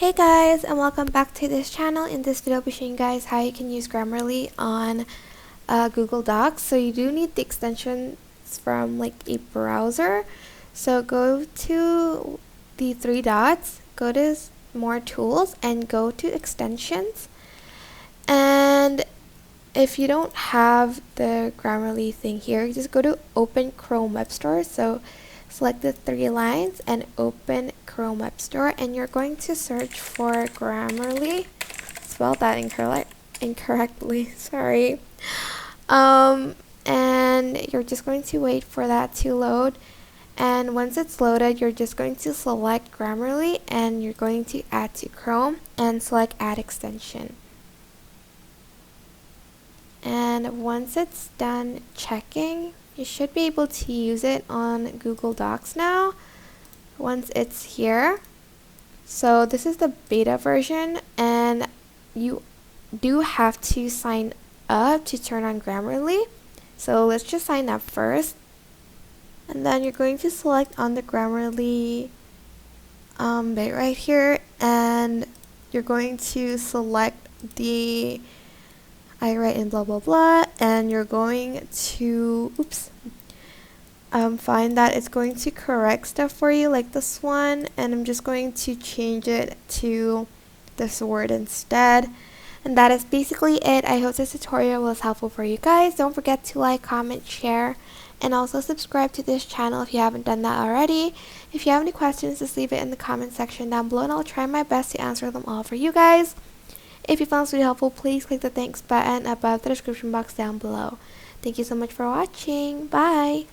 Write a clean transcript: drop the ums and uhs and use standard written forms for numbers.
Hey guys, and welcome back to this channel. In this video I'll be showing you guys how you can use Grammarly on Google Docs. So you do need the extensions from like a browser. So go to the three dots, go to more tools, and go to extensions. And if you don't have the Grammarly thing here, just go to open Chrome Web Store. So select the three lines and open Chrome Web Store, and you're going to search for Grammarly. Spelled that incorrectly, sorry. And you're just going to wait for that to load. And once it's loaded, you're just going to select Grammarly and you're going to add to Chrome and select add extension. And once it's done checking, you should be able to use it on Google Docs now once it's here. So this is the beta version, and you do have to sign up to turn on Grammarly. So let's just sign up first, and then you're going to select on the Grammarly bit right here, and you're going to select the I write in blah blah blah, and you're going to find that it's going to correct stuff for you like this one, and I'm just going to change it to this word instead. And that is basically it. I hope this tutorial was helpful for you guys. Don't forget to like, comment, share, and also subscribe to this channel if you haven't done that already. If you have any questions, just leave it in the comment section down below, and I'll try my best to answer them all for you guys. If you found this video helpful, please click the thanks button above the description box down below. Thank you so much for watching. Bye!